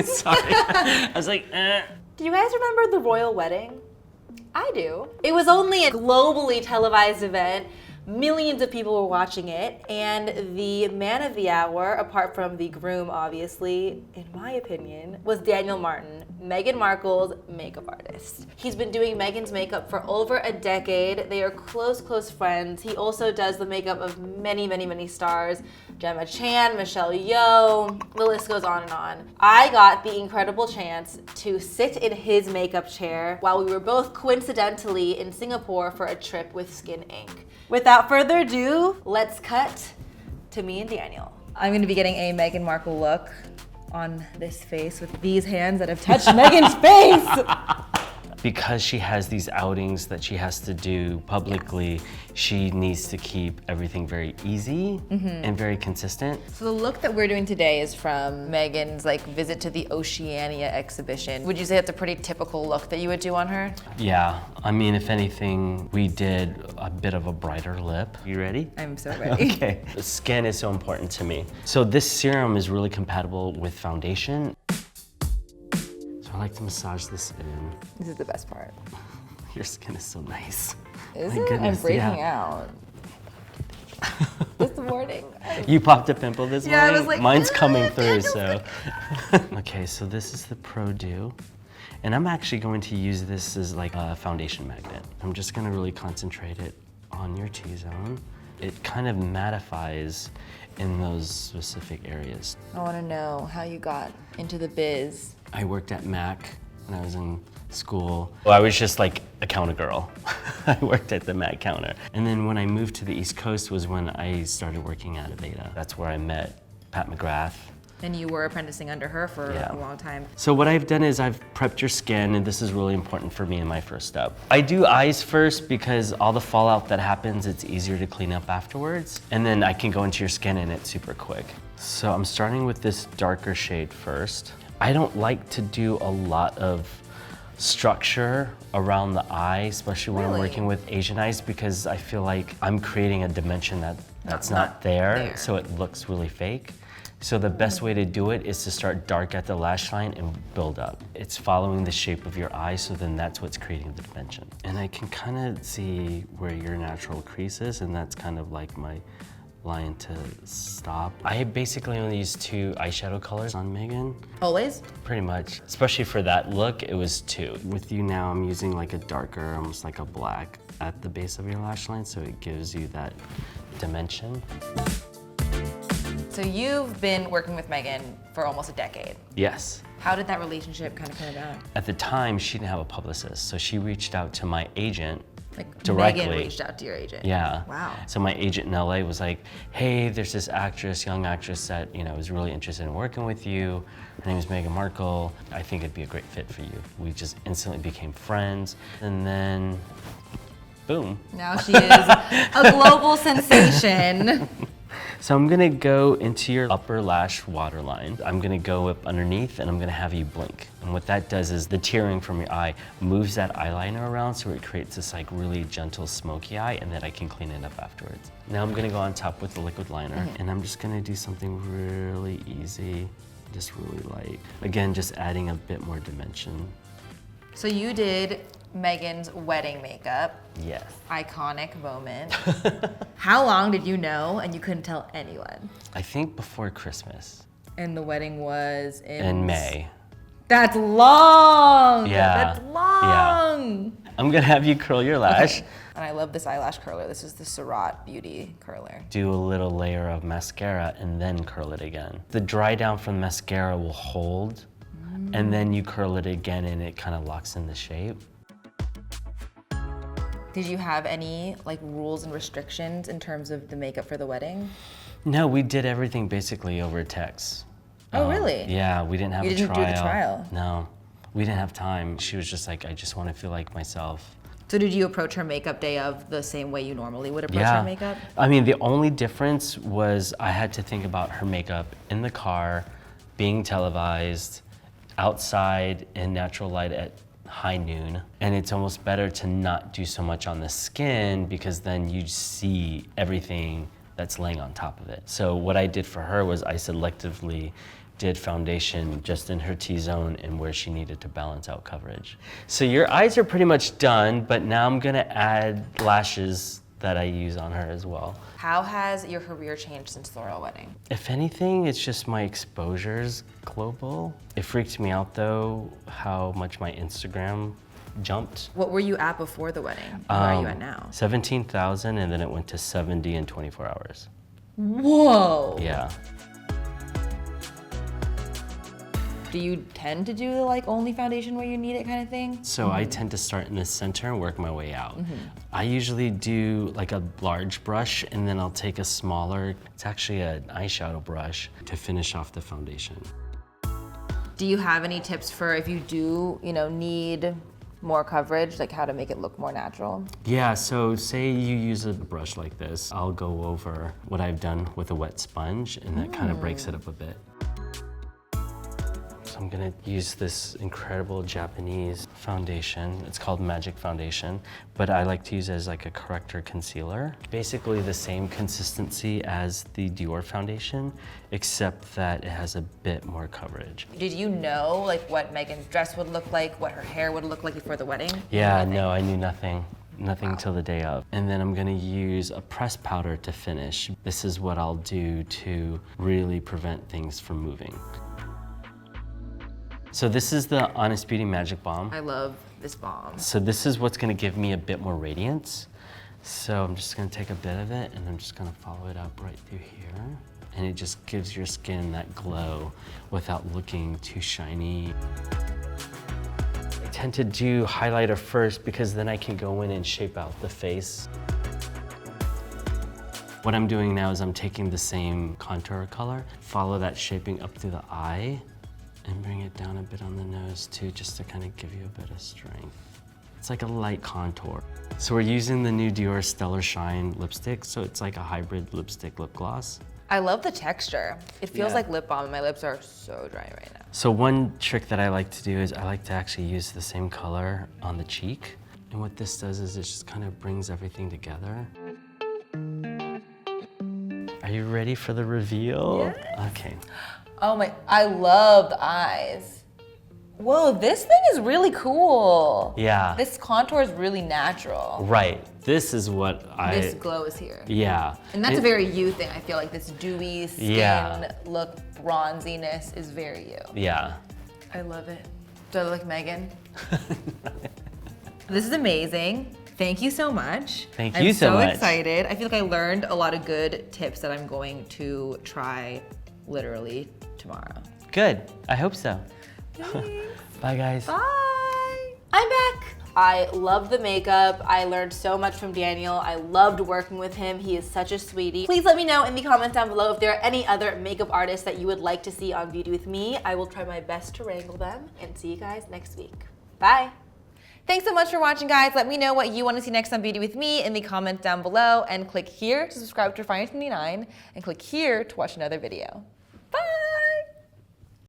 Sorry. I was like, Do you guys remember the royal wedding? I do. It was only a globally televised event. Millions of people were watching it, and the man of the hour, apart from the groom, obviously, in my opinion, was Daniel Martin, Meghan Markle's makeup artist. He's been doing Meghan's makeup for over a decade. They are close friends. He also does the makeup of many stars. Gemma Chan, Michelle Yeoh, the list goes on and on. I got the incredible chance to sit in his makeup chair while we were both coincidentally in Singapore for a trip with Skin Inc. Without further ado, let's cut to me and Daniel. I'm gonna be getting a Meghan Markle look on this face with these hands that have touched Meghan's face. Because she has these outings that she has to do publicly, she needs to keep everything very easy and very consistent. So the look that we're doing today is from Meghan's visit to the Oceania exhibition. Would you say that's a pretty typical look that you would do on her? Yeah, I mean, if anything, we did a bit of a brighter lip. You ready? I'm so ready. Okay. The skin is so important to me. So this serum is really compatible with foundation. I like to massage this in. This is the best part. Your skin is so nice. Is My it? goodness, I'm breaking out. This morning. You popped a pimple this morning? I was like, mine's coming through, so. Okay, so this is the Pro Dew. And I'm actually going to use this as like a foundation magnet. I'm just gonna really concentrate it on your T-zone. It kind of mattifies in those specific areas. I wanna know how you got into the biz. I worked at MAC when I was in school. Well, I was just like a counter girl. I worked at the MAC counter. And then when I moved to the East Coast was when I started working at Aveda. That's where I met Pat McGrath. And you were apprenticing under her for a long time. So what I've done is I've prepped your skin, and this is really important for me in my first step. I do eyes first because all the fallout that happens, it's easier to clean up afterwards. And then I can go into your skin and it's super quick. So I'm starting with this darker shade first. I don't like to do a lot of structure around the eye, especially when I'm working with Asian eyes, because I feel like I'm creating a dimension that's not there, so it looks really fake. So the best way to do it is to start dark at the lash line and build up. It's following the shape of your eye, so then that's what's creating the dimension. And I can kind of see where your natural crease is, and that's kind of like my line to stop. I basically only use 2 eyeshadow colors on Meghan. Always? Pretty much. Especially for that look, it was 2. With you now, I'm using like a darker, almost like a black at the base of your lash line, so it gives you that dimension. So you've been working with Meghan for almost a decade. Yes. How did that relationship kind of come about? At the time, she didn't have a publicist, so she reached out to my agent Like directly. Meghan reached out to your agent? Yeah. Wow. So my agent in LA was like, hey, there's this actress, young actress that, is really interested in working with you. Her name is Meghan Markle. I think it'd be a great fit for you. We just instantly became friends. And then, boom. Now she is a global sensation. So I'm gonna go into your upper lash waterline. I'm gonna go up underneath and I'm gonna have you blink. And what that does is the tearing from your eye moves that eyeliner around, so it creates this like really gentle smoky eye, and then I can clean it up afterwards. Now I'm gonna go on top with the liquid liner, and I'm just gonna do something really easy, just really light. Again, just adding a bit more dimension. So you did Meghan's wedding makeup. Yes. Iconic moment. How long did you know and you couldn't tell anyone? I think before Christmas. And the wedding was in May. That's long! Yeah. That's long! Yeah. I'm gonna have you curl your lash. Okay. And I love this eyelash curler. This is the Surrat Beauty curler. Do a little layer of mascara and then curl it again. The dry down from the mascara will hold, and then you curl it again and it kind of locks in the shape. Did you have any rules and restrictions in terms of the makeup for the wedding? No, we did everything basically over text. Oh, really? Yeah, we didn't have a trial. You didn't do the trial? No, we didn't have time. She was just like, I just want to feel like myself. So did you approach her makeup day of the same way you normally would approach her makeup? I mean, the only difference was I had to think about her makeup in the car, being televised, outside in natural light at high noon. And it's almost better to not do so much on the skin, because then you see everything that's laying on top of it. So what I did for her was I selectively did foundation just in her T-zone and where she needed to balance out coverage. So your eyes are pretty much done, but now I'm gonna add lashes that I use on her as well. How has your career changed since the royal wedding? If anything, it's just my exposure's global. It freaked me out though, how much my Instagram jumped. What were you at before the wedding? Where are you at now? 17,000, and then it went to 70 in 24 hours. Whoa. Yeah. Do you tend to do the like only foundation where you need it kind of thing? So I tend to start in the center and work my way out. I usually do like a large brush and then I'll take a smaller, it's actually an eyeshadow brush to finish off the foundation. Do you have any tips for if you do, need more coverage, like how to make it look more natural? Yeah, so say you use a brush like this, I'll go over what I've done with a wet sponge and that kind of breaks it up a bit. So I'm gonna use this incredible Japanese foundation. It's called Magic Foundation, but I like to use it as like a corrector concealer. Basically the same consistency as the Dior foundation, except that it has a bit more coverage. Did you know like what Meghan's dress would look like, what her hair would look like before the wedding? Yeah, no, I knew nothing. Nothing till the day of. And then I'm gonna use a press powder to finish. This is what I'll do to really prevent things from moving. So this is the Honest Beauty Magic Balm. I love this balm. So this is what's gonna give me a bit more radiance. So I'm just gonna take a bit of it and I'm just gonna follow it up right through here. And it just gives your skin that glow without looking too shiny. I tend to do highlighter first because then I can go in and shape out the face. What I'm doing now is I'm taking the same contour color, follow that shaping up through the eye, and bring it down a bit on the nose too, just to kind of give you a bit of strength. It's like a light contour. So we're using the new Dior Stellar Shine lipstick, so it's like a hybrid lipstick lip gloss. I love the texture. It feels like lip balm and my lips are so dry right now. So one trick that I like to do is I like to actually use the same color on the cheek. And what this does is it just kind of brings everything together. Are you ready for the reveal? Yes. Okay. Oh my, I love the eyes. Whoa, this thing is really cool. Yeah. This contour is really natural. Right. This is what This glow is here. Yeah. And that's a very you thing. I feel like this dewy skin look, bronziness is very you. Yeah. I love it. Do I look like Meghan? This is amazing. Thank you so much. Thank you so much. I'm so excited. I feel like I learned a lot of good tips that I'm going to try literally tomorrow. Good. I hope so. Bye, guys. Bye. I'm back. I love the makeup. I learned so much from Daniel. I loved working with him. He is such a sweetie. Please let me know in the comments down below if there are any other makeup artists that you would like to see on Beauty With Me. I will try my best to wrangle them, and see you guys next week. Bye. Thanks so much for watching, guys. Let me know what you want to see next on Beauty With Me in the comments down below, and click here to subscribe to Refinery29, and click here to watch another video. Bye.